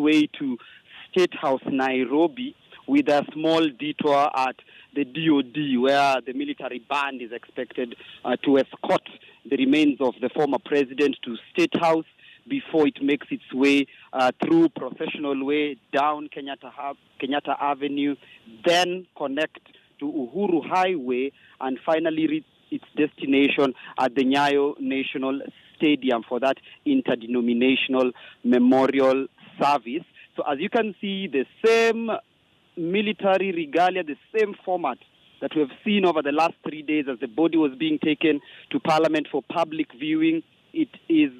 way to State House, Nairobi, with a small detour at the DOD, where the military band is expected to escort the remains of the former president to State House before it makes its way through processional way down Kenyatta Avenue, then connect to Uhuru Highway, and finally reach its destination at the Nyayo National Stadium for that interdenominational memorial service. So as you can see, the same military regalia, the same format that we have seen over the last 3 days as the body was being taken to Parliament for public viewing. It is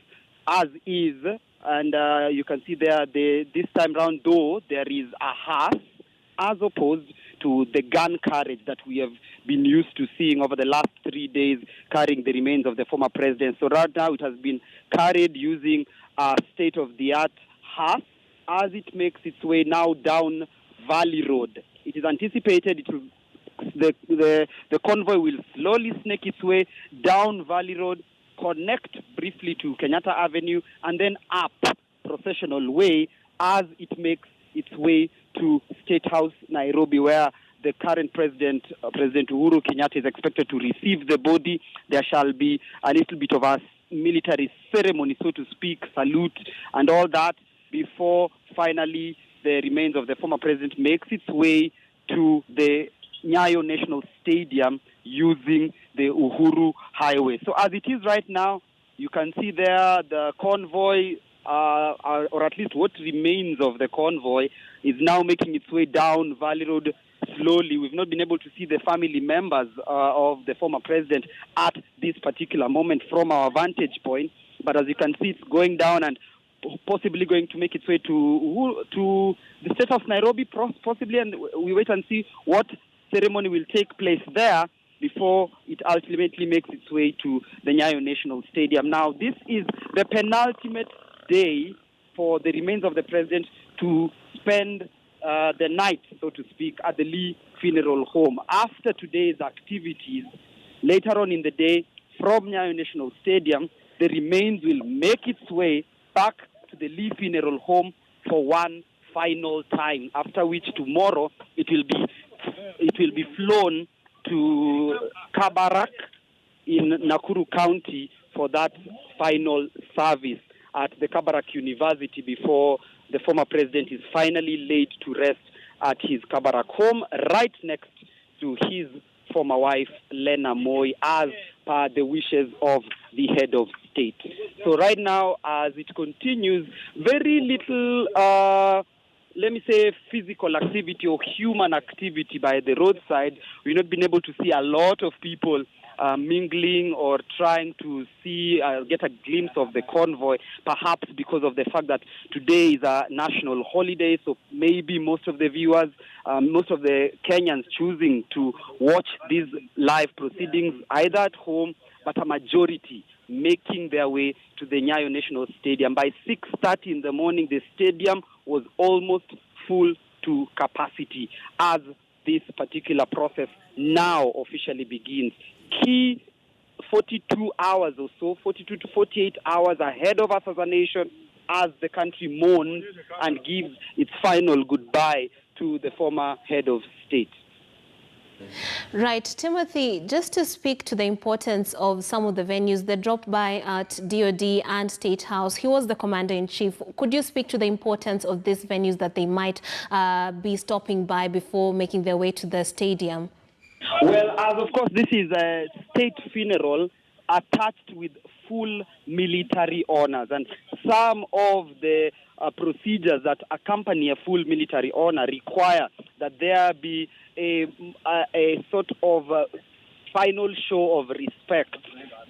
as is, and you can see there, this time round, though, there is a hearse, as opposed to the gun carriage that we have been used to seeing over the last 3 days, carrying the remains of the former president. So right now it has been carried using a state-of-the-art hearse as it makes its way now down Valley Road. It is anticipated the convoy will slowly snake its way down Valley Road, connect briefly to Kenyatta Avenue, and then up processional way as it makes its way to State House, Nairobi, where the current president, President Uhuru Kenyatta, is expected to receive the body. There shall be a little bit of a military ceremony, so to speak, salute and all that, before finally the remains of the former president makes its way to the Nyayo National Stadium using the Uhuru Highway. So as it is right now, you can see there the convoy, or at least what remains of the convoy, is now making its way down Valley Road slowly. We've not been able to see the family members of the former president at this particular moment from our vantage point, but as you can see, it's going down and possibly going to make its way to the State of Nairobi, possibly, and we wait and see what ceremony will take place there before it ultimately makes its way to the Nyayo National Stadium. Now, this is the penultimate day for the remains of the president to spend the night, so to speak, at the Lee Funeral Home. After today's activities, later on in the day, from Nyayo National Stadium, the remains will make its way back to the Lee Funeral Home for one final time, after which tomorrow it will be flown to Kabarak in Nakuru County for that final service at the Kabarak University before the former president is finally laid to rest at his Kabarak home, right next to his former wife, Lena Moi, as per the wishes of the head of state. So right now, as it continues, very little, let me say, physical activity or human activity by the roadside. We've not been able to see a lot of people mingling or trying to see, get a glimpse of the convoy, perhaps because of the fact that today is a national holiday, so maybe most of the viewers, most of the Kenyans choosing to watch these live proceedings either at home, but a majority making their way to the Nyayo National Stadium. By 6:30 in the morning, the stadium was almost full to capacity as this particular process now officially begins. Key 42 hours or so, 42 to 48 hours ahead of us as a nation, as the country mourns and gives its final goodbye to the former head of state. Right. Timothy, just to speak to the importance of some of the venues that dropped by at DOD and State House, he was the commander-in-chief. Could you speak to the importance of these venues that they might be stopping by before making their way to the stadium? Well, as of course, this is a state funeral attached with full military honors, and some of the procedures that accompany a full military honor require that there be a sort of final show of respect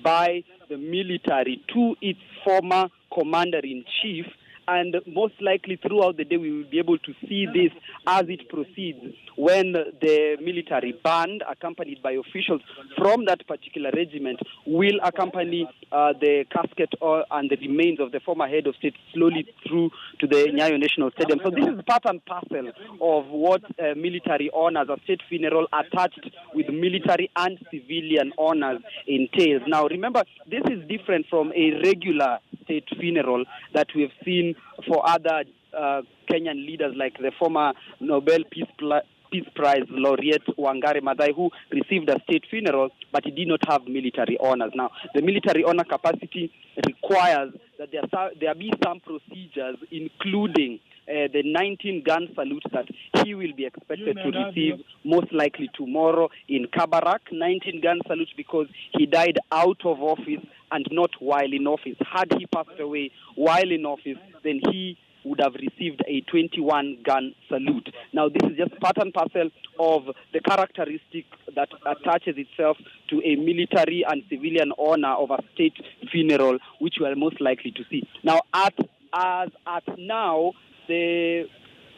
by the military to its former commander-in-chief. And most likely throughout the day we will be able to see this as it proceeds, when the military band, accompanied by officials from that particular regiment, will accompany the casket and the remains of the former head of state slowly through to the Nyayo National Stadium. So this is part and parcel of what military honors, a state funeral attached with military and civilian honors, entails. Now remember, this is different from a regular state funeral that we have seen for other Kenyan leaders like the former Nobel Peace Prize laureate Wangari Maathai, who received a state funeral, but he did not have military honors. Now, the military honor capacity requires that there be some procedures, including the 19-gun salute that he will be expected to receive most likely tomorrow in Kabarak. 19-gun salute because he died out of office and not while in office. Had he passed away while in office, then he would have received a 21-gun salute. Now, this is just part and parcel of the characteristic that attaches itself to a military and civilian honor of a state funeral, which we are most likely to see. Now, as at now, the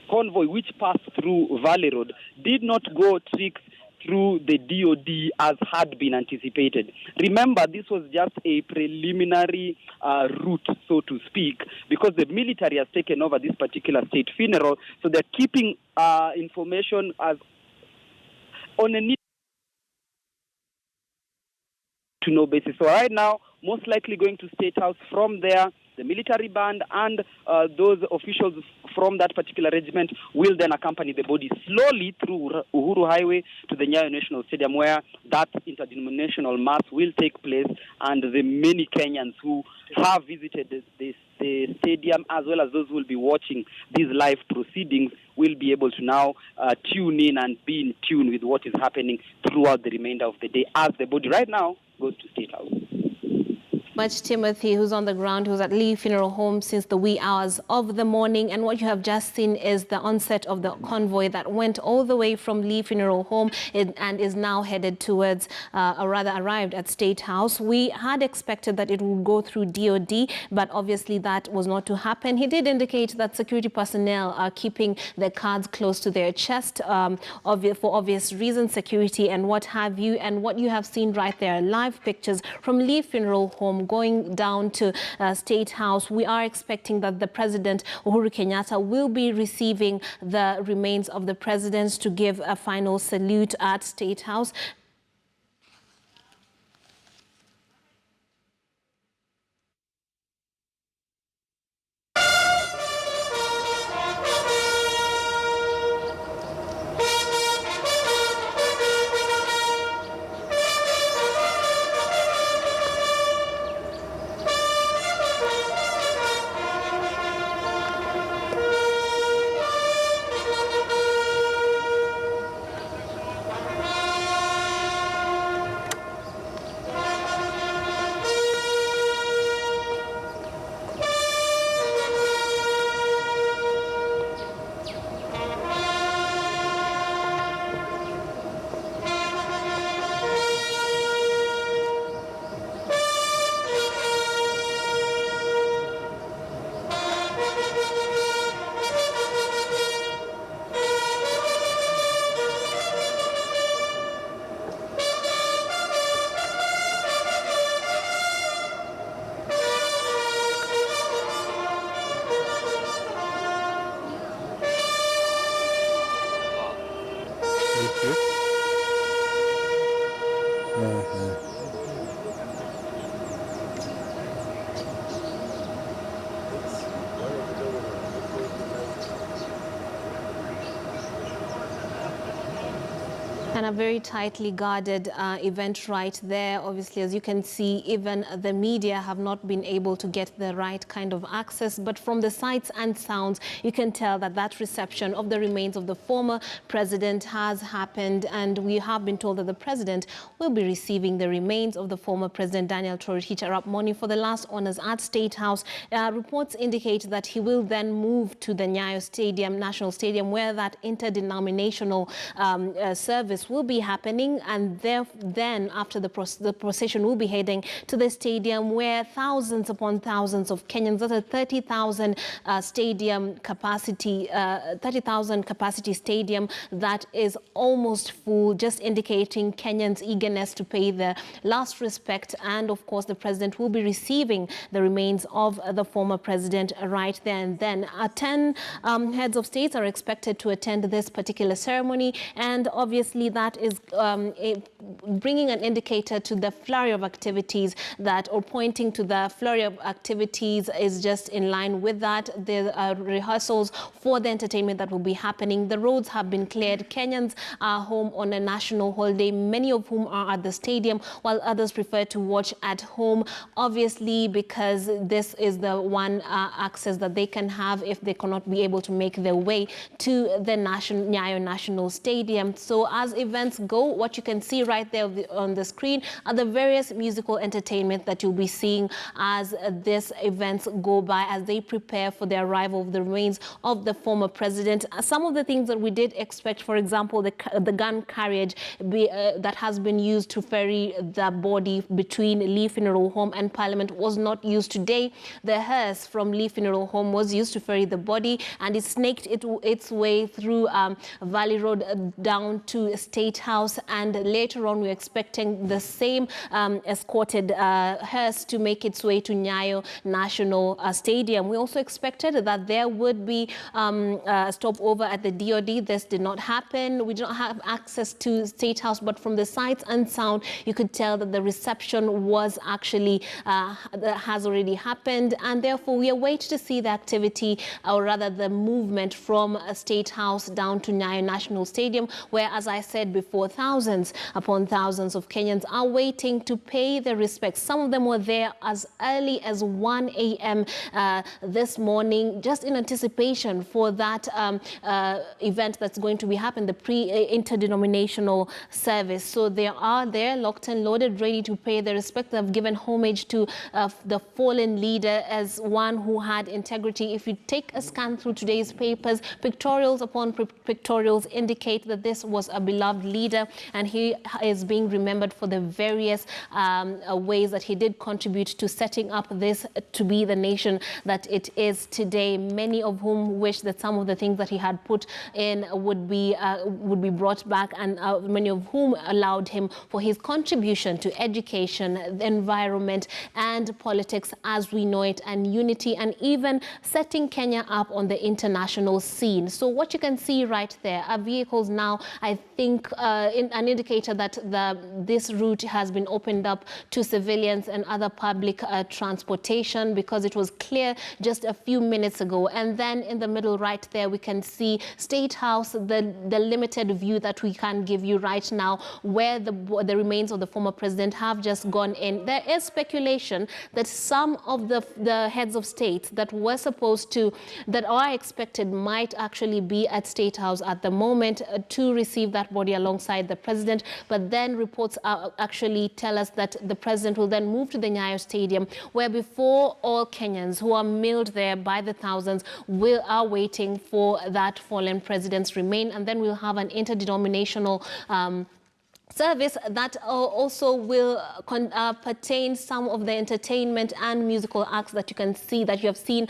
convoy which passed through Valley Road did not go tricks through the DOD as had been anticipated. Remember, this was just a preliminary route, so to speak, because the military has taken over this particular state funeral, so they're keeping information as on a need to know basis. So right now, most likely going to State House. From there, the military band and those officials from that particular regiment will then accompany the body slowly through Uhuru Highway to the Nyayo National Stadium, where that interdenominational mass will take place, and the many Kenyans who have visited the stadium, as well as those who will be watching these live proceedings, will be able to now tune in and be in tune with what is happening throughout the remainder of the day, as the body right now goes to State House. Much Timothy, who's on the ground, who's at Lee Funeral Home since the wee hours of the morning. And what you have just seen is the onset of the convoy that went all the way from Lee Funeral Home and is now headed towards, arrived at State House. We had expected that it would go through DOD, but obviously that was not to happen. He did indicate that security personnel are keeping their cards close to their chest for obvious reasons, security and what have you. And what you have seen right there, live pictures from Lee Funeral Home going down to State House. We are expecting that the President, Uhuru Kenyatta, will be receiving the remains of the president to give a final salute at State House. And a very tightly guarded event right there. Obviously, as you can see, even the media have not been able to get the right kind of access. But from the sights and sounds, you can tell that that reception of the remains of the former president has happened. And we have been told that the president will be receiving the remains of the former president, Daniel Toroitich Arap Moi, for the last honors at State House. Reports indicate that he will then move to the Nyayo Stadium, National Stadium, where that interdenominational service will be happening, and then after the procession will be heading to the stadium, where thousands upon thousands of Kenyans, that's a 30,000 stadium capacity, 30,000 capacity stadium that is almost full, just indicating Kenyans' eagerness to pay the last respect. And of course, the president will be receiving the remains of the former president right there and then. 10 heads of states are expected to attend this particular ceremony, and obviously that is bringing an indicator to the flurry of activities or pointing to the flurry of activities is just in line with that. There are rehearsals for the entertainment that will be happening. The roads have been cleared. Kenyans are home on a national holiday, many of whom are at the stadium, while others prefer to watch at home, obviously because this is the one access that they can have if they cannot be able to make their way to the Nyayo National Stadium. So as events go, what you can see right there on the screen are the various musical entertainment that you'll be seeing as these events go by, as they prepare for the arrival of the remains of the former president. Some of the things that we did expect, for example, the gun carriage that has been used to ferry the body between Lee Funeral Home and Parliament was not used today. The hearse from Lee Funeral Home was used to ferry the body, and it snaked its way through Valley Road down to State House, and later on we're expecting the same escorted hearse to make its way to Nyayo National Stadium. We also expected that there would be a stopover at the DOD. This did not happen. We do not have access to State House, but from the sights and sound, you could tell that the reception was actually has already happened, and therefore we await to see the activity, or rather the movement from State House down to Nyayo National Stadium, where, as I said before, thousands upon thousands of Kenyans are waiting to pay their respects. Some of them were there as early as 1 a.m. This morning, just in anticipation for that event that's going to be happening, the pre-interdenominational service. So they are there, locked and loaded, ready to pay their respect. They've given homage to the fallen leader as one who had integrity. If you take a scan through today's papers, pictorials upon pictorials indicate that this was a beloved leader, and he is being remembered for the various ways that he did contribute to setting up this to be the nation that it is today. Many of whom wish that some of the things that he had put in would be brought back, and many of whom allowed him for his contribution to education, the environment, and politics as we know it, and unity, and even setting Kenya up on the international scene. So what you can see right there are vehicles now, I think, an indicator that this route has been opened up to civilians and other public transportation, because it was clear just a few minutes ago. And then in the middle right there, we can see State House, the limited view that we can give you right now, where the remains of the former president have just gone in. There is speculation that some of the heads of state that were supposed to, that are expected, might actually be at State House at the moment to receive that body alongside the president. But then reports actually tell us that the president will then move to the Nyayo Stadium, where before all Kenyans who are milled there by the thousands are waiting for that fallen president's remain. And then we'll have an interdenominational service that also will pertain some of the entertainment and musical acts that you can see, that you have seen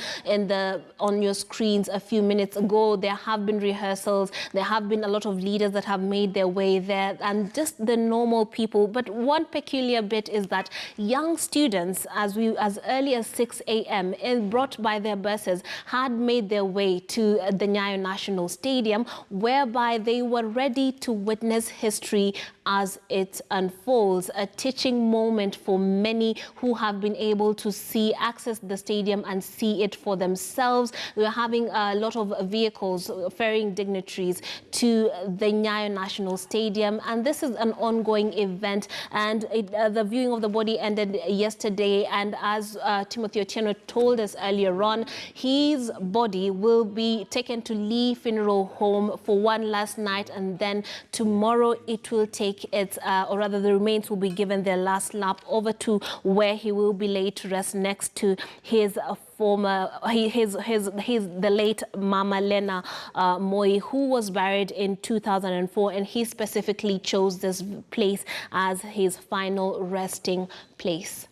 on your screens a few minutes ago. There have been rehearsals. There have been a lot of leaders that have made their way there, and just the normal people. But one peculiar bit is that young students, as early as 6 a.m., brought by their buses, had made their way to the Nyayo National Stadium, whereby they were ready to witness history as it unfolds, a teaching moment for many who have been able to access the stadium and see it for themselves. We're having a lot of vehicles ferrying dignitaries to the Nyayo National Stadium, and this is an ongoing event. And the viewing of the body ended yesterday, and as Timothy Otieno told us earlier on, his body will be taken to Lee Funeral Home for one last night, and then tomorrow it will take or rather the remains will be given their last lap over to where he will be laid to rest next to his the late Mama Lena Moi, who was buried in 2004, and he specifically chose this place as his final resting place.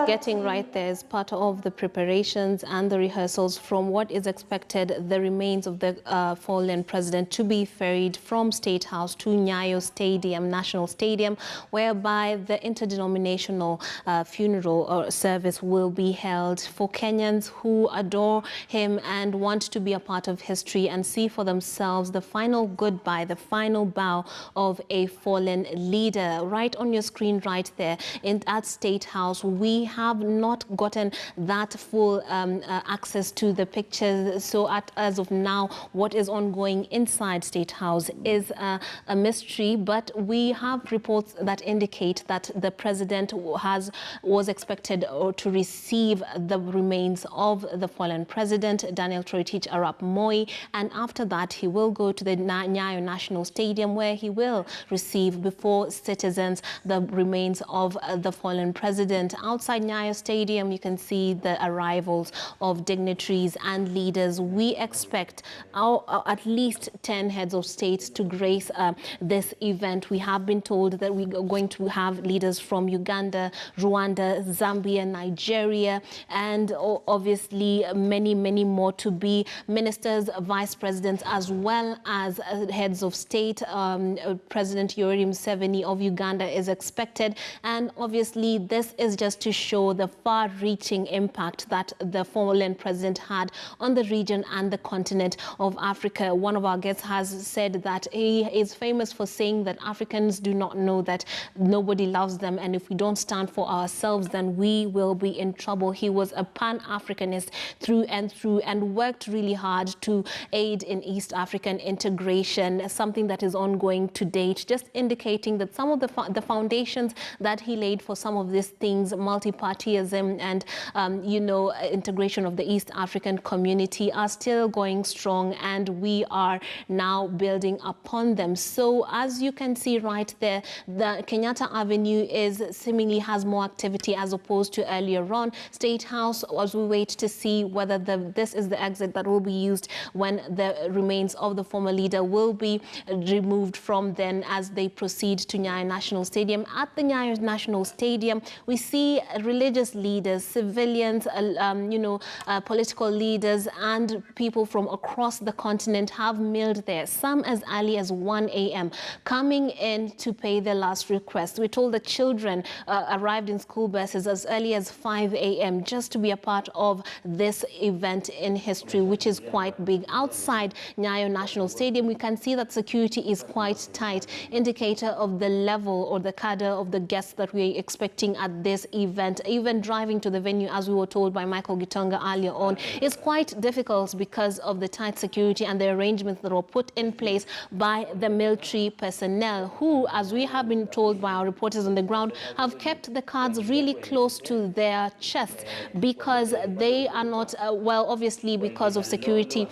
getting right there is part of the preparations and the rehearsals from what is expected, the remains of the fallen president to be ferried from State House to Nyayo Stadium, National Stadium, whereby the interdenominational funeral or service will be held for Kenyans who adore him and want to be a part of history and see for themselves the final goodbye, the final bow of a fallen leader. Right on your screen right there at State House, we have not gotten that full access to the pictures. So as of now, what is ongoing inside State House is a mystery, but we have reports that indicate that the president was expected to receive the remains of the fallen president, Daniel Toroitich Arap Moi, and after that he will go to the Nyayo National Stadium, where he will receive before citizens the remains of the fallen president. Outside Nyayo Stadium, you can see the arrivals of dignitaries and leaders. We expect at least 10 heads of states to grace this event. We have been told that we are going to have leaders from Uganda, Rwanda, Zambia, Nigeria, and obviously many, many more to be ministers, vice presidents, as well as heads of state. President Yoweri Museveni of Uganda is expected, and obviously this is just to show the far-reaching impact that the fallen president had on the region and the continent of Africa. One of our guests has said that he is famous for saying that Africans do not know that nobody loves them, and if we don't stand for ourselves, then we will be in trouble. He was a pan-Africanist through and through and worked really hard to aid in East African integration, something that is ongoing to date, just indicating that some of the foundations that he laid for some of these things, multi-partyism and, integration of the East African community, are still going strong, and we are now building upon them. So as you can see right there, the Kenyatta Avenue seemingly has more activity as opposed to earlier on. State House, as we wait to see whether this is the exit that will be used when the remains of the former leader will be removed from then as they proceed to Nyayo National Stadium. At the Nyayo National Stadium, we see religious leaders, civilians, political leaders, and people from across the continent have milled there, some as early as 1 a.m., coming in to pay their last request. We're told that children arrived in school buses as early as 5 a.m. just to be a part of this event in history, which is quite big. Outside Nyayo National Stadium, we can see that security is quite tight, indicator of the level or the cadre of the guests that we're expecting at this event. Even driving to the venue, as we were told by Michael Gitonga earlier on, is quite difficult because of the tight security and the arrangements that were put in place by the military personnel, who, as we have been told by our reporters on the ground, have kept the cards really close to their chests because they are not, obviously because of security,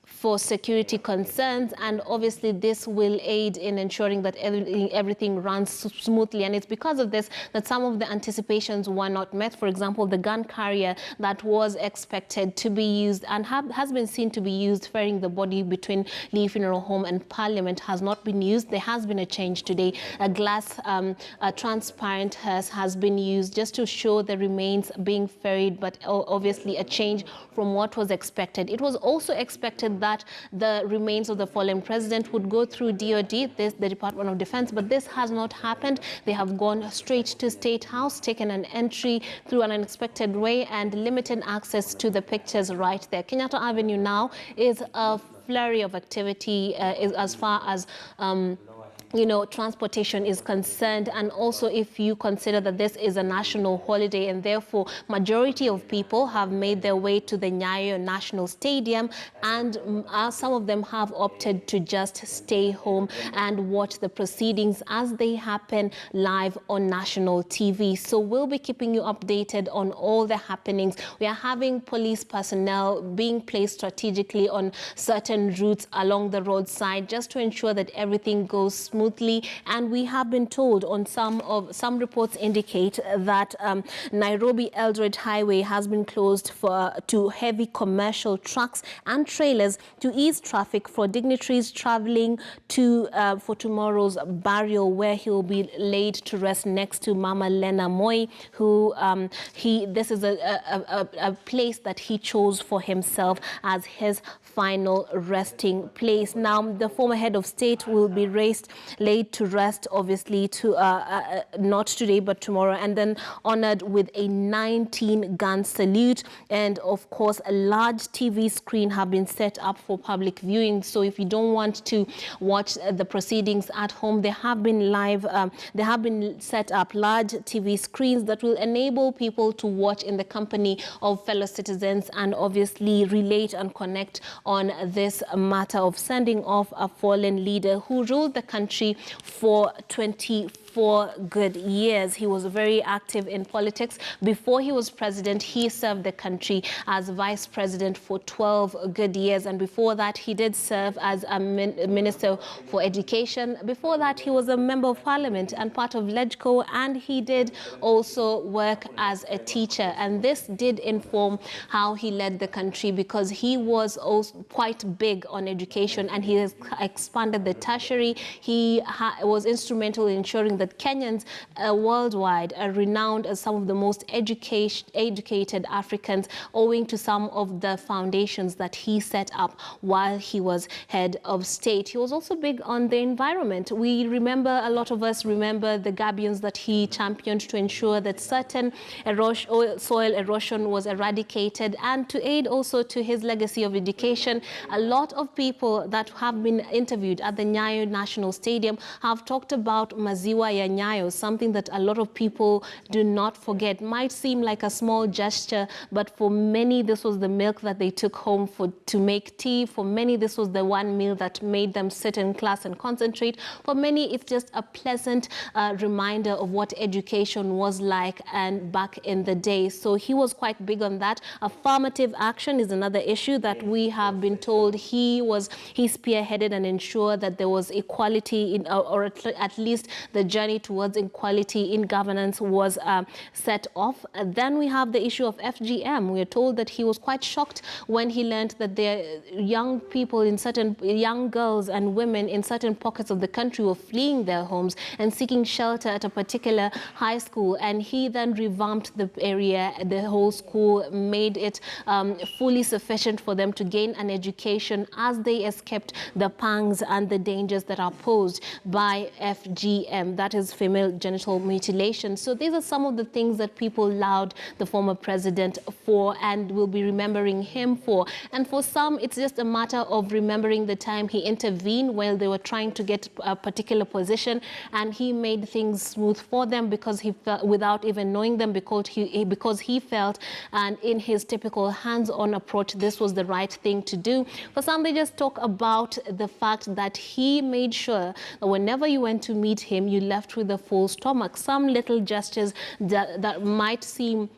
for security concerns, and obviously this will aid in ensuring that everything runs smoothly. And it's because of this that some of the anticipations were not met. For example, the gun carrier that was expected to be used and has been seen to be used ferrying the body between Lee Funeral Home and Parliament has not been used. There has been a change today. A glass, a transparent hearse has been used just to show the remains being ferried, but obviously a change from what was expected. It was also expected that the remains of the fallen president would go through DOD, the Department of Defense, but this has not happened. They have gone straight to State House, taken an entry through an unexpected way, and limited access to the pictures right there. Kenyatta Avenue now is a flurry of activity as far as transportation is concerned, and also if you consider that this is a national holiday and therefore majority of people have made their way to the Nyayo National Stadium, and some of them have opted to just stay home and watch the proceedings as they happen live on national TV. So we'll be keeping you updated on all the happenings. We are having police personnel being placed strategically on certain routes along the roadside just to ensure that everything goes smoothly smoothly. And we have been told on some reports indicate that Nairobi Eldoret Highway has been closed to heavy commercial trucks and trailers to ease traffic for dignitaries traveling to for tomorrow's burial, where he will be laid to rest next to Mama Lena Moi, who this is a place that he chose for himself as his final resting place. Now, the former head of state will be laid to rest, obviously, not today but tomorrow, and then honored with a 19-gun salute. And of course, a large TV screen have been set up for public viewing. So if you don't want to watch the proceedings at home, they have been set up large TV screens that will enable people to watch in the company of fellow citizens and obviously relate and connect on this matter of sending off a fallen leader who ruled the country for 24 good years. He was very active in politics. Before he was president, he served the country as vice president for 12 good years. And before that, he did serve as a minister for education. Before that, he was a member of parliament and part of LegCo, and he did also work as a teacher. And this did inform how he led the country, because he was also quite big on education, and he has expanded the tertiary. He was instrumental in ensuring that Kenyans worldwide are renowned as some of the most educated Africans, owing to some of the foundations that he set up while he was head of state. He was also big on the environment. We remember, a lot of us remember the gabions that he championed to ensure that certain soil erosion was eradicated, and to aid also to his legacy of education. A lot of people that have been interviewed at the Nyayo National Stadium have talked about Maziwa ya Nyayo, something that a lot of people do not forget. Might seem like a small gesture, but for many this was the milk that they took home to make tea. For many this was the one meal that made them sit in class and concentrate. For many it's just a pleasant reminder of what education was like and back in the day. So he was quite big on that. Affirmative action is another issue that we have been told he spearheaded and ensured that there was equality in, or at least the journey towards equality in governance was set off. Then we have the issue of FGM. We are told that he was quite shocked when he learned that there young people young girls and women in certain pockets of the country were fleeing their homes and seeking shelter at a particular high school. And he then revamped the area, the whole school, made it fully sufficient for them to gain an education as they escaped the pangs and the dangers that are posed by FGM, that is female genital mutilation. So these are some of the things that people laud the former president for and will be remembering him for. And for some, it's just a matter of remembering the time he intervened while they were trying to get a particular position, and he made things smooth for them because he felt, without even knowing them, because he felt, and in his typical hands-on approach, this was the right thing to do. For some, they just talk about the fact that he made sure that whenever you went to meet him, you left with a full stomach. Some little gestures that might seem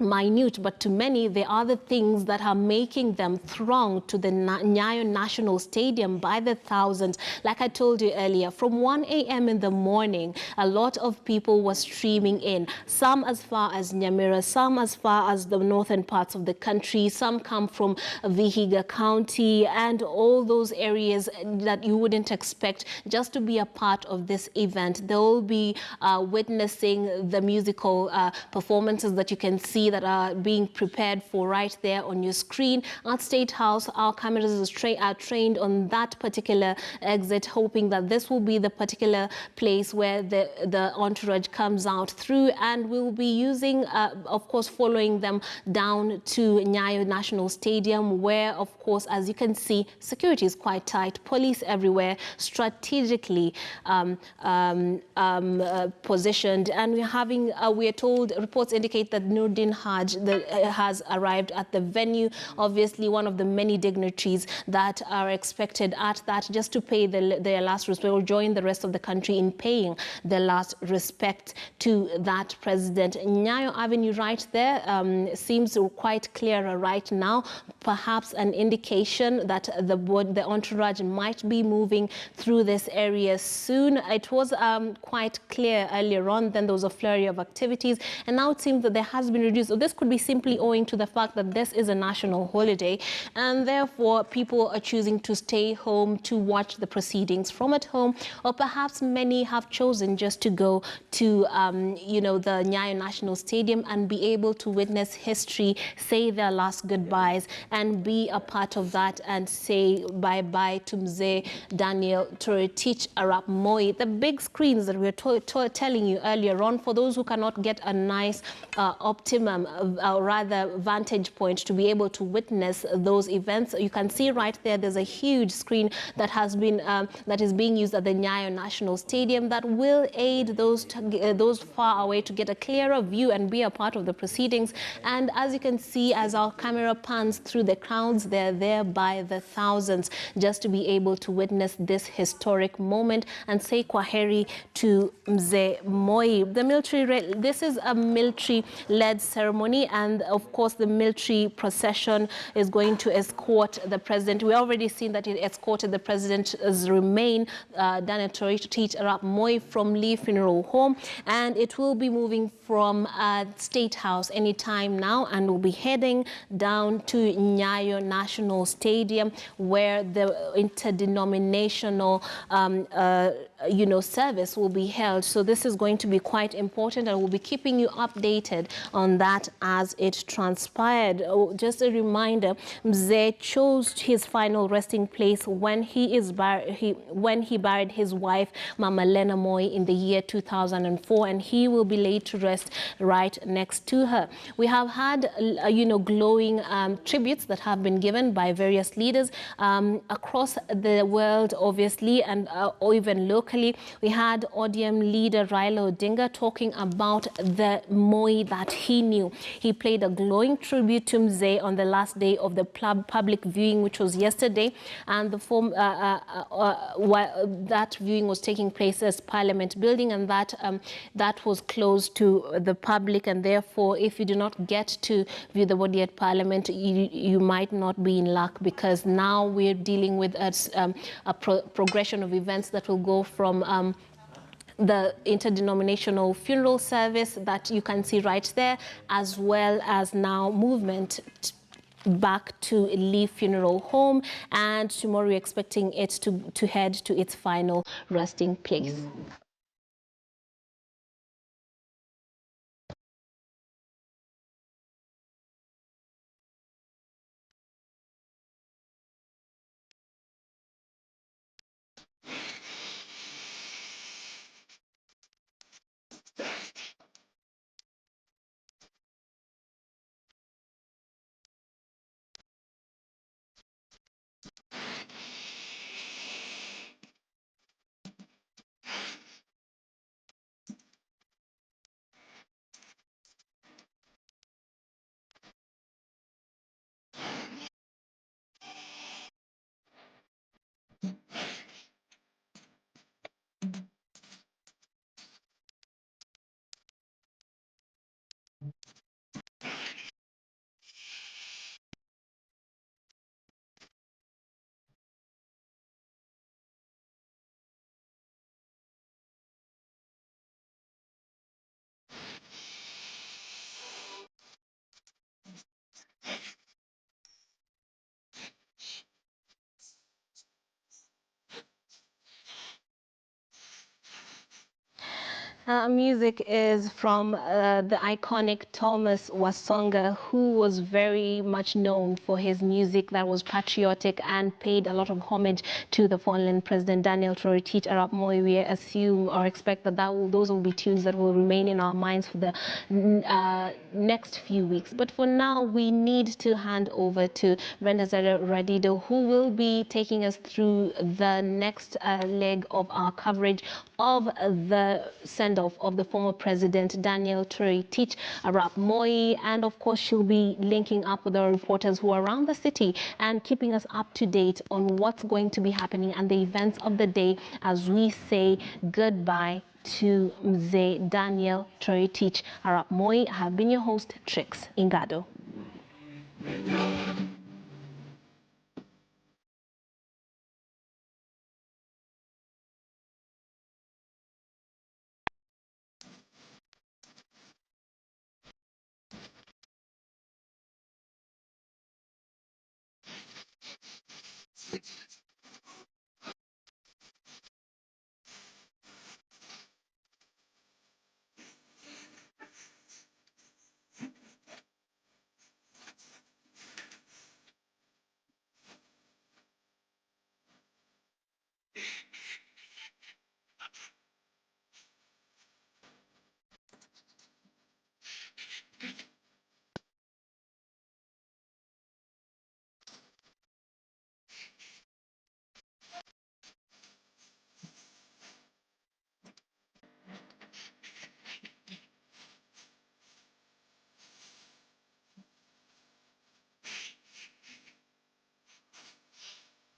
minute, but to many they are the things that are making them throng to the Nyayo National Stadium by the thousands. Like I told you earlier, from 1 a.m. in the morning, a lot of people were streaming in, some as far as Nyamira, some as far as the northern parts of the country, some come from Vihiga County and all those areas that you wouldn't expect just to be a part of this event. They will be witnessing the musical performances that you can see that are being prepared for right there on your screen. At State House, our cameras are trained on that particular exit, hoping that this will be the particular place where the entourage comes out through, and we'll be using, of course, following them down to Nyayo National Stadium, where, of course, as you can see, security is quite tight, police everywhere, strategically positioned, and we are told, reports indicate that Nurdin Hajj that has arrived at the venue. Obviously, one of the many dignitaries that are expected at that just to pay their last respect or join the rest of the country in paying their last respect to that president. Nyayo Avenue right there seems quite clear right now, perhaps an indication that the entourage might be moving through this area soon. It was quite clear earlier on, then there was a flurry of activities, and now it seems that there has been reduced. So this could be simply owing to the fact that this is a national holiday, and therefore people are choosing to stay home to watch the proceedings from at home, or perhaps many have chosen just to go to, the Nyayo National Stadium and be able to witness history, say their last goodbyes, and be a part of that and say bye-bye to Mzee Daniel Toroitich Arap Moi. The big screens that we were telling you earlier on, for those who cannot get a nice optimum, or rather vantage point to be able to witness those events, you can see right there, there's a huge screen that has been that is being used at the Nyayo National Stadium that will aid those far away to get a clearer view and be a part of the proceedings. And as you can see, as our camera pans through the crowds, they're there by the thousands just to be able to witness this historic moment and say kwaheri to Mzee Moi. This is a military-led ceremony, and of course the military procession is going to escort the president. We already seen that it escorted the president's remain, Daniel Toroitich Arap Moi, from Lee Funeral Home, and it will be moving from State House anytime now and will be heading down to Nyayo National Stadium, where the interdenominational service will be held. So this is going to be quite important, and we'll be keeping you updated on that as it transpired. Just a reminder, Mzee chose his final resting place when he buried his wife Mama Lena Moi in the year 2004, and he will be laid to rest right next to her. We have had glowing tributes that have been given by various leaders across the world, obviously, and or even locally. We had ODM leader Raila Odinga talking about the Moi that he knew. He played a glowing tribute to Mzee on the last day of the public viewing, which was yesterday, and that viewing was taking place as Parliament building, and that was closed to the public, and therefore if you do not get to view the body at Parliament, you might not be in luck, because now we're dealing with a progression of events that will go from the interdenominational funeral service that you can see right there, as well as now movement back to Lee Funeral Home, and tomorrow we're expecting it to head to its final resting place. Music is from the iconic Thomas Wasonga, who was very much known for his music that was patriotic and paid a lot of homage to the fallen President Daniel Toroitich Arap Moi. We assume or expect that those will be tunes that will remain in our minds for the next few weeks. But for now, we need to hand over to Brenda Zara Radido, who will be taking us through the next leg of our coverage of the Senate send-off of the former president, Daniel Toroitich arap Moi. And of course, she'll be linking up with our reporters who are around the city and keeping us up to date on what's going to be happening and the events of the day as we say goodbye to Mzee Daniel Toroitich arap Moi. I have been your host, Trix Ingado.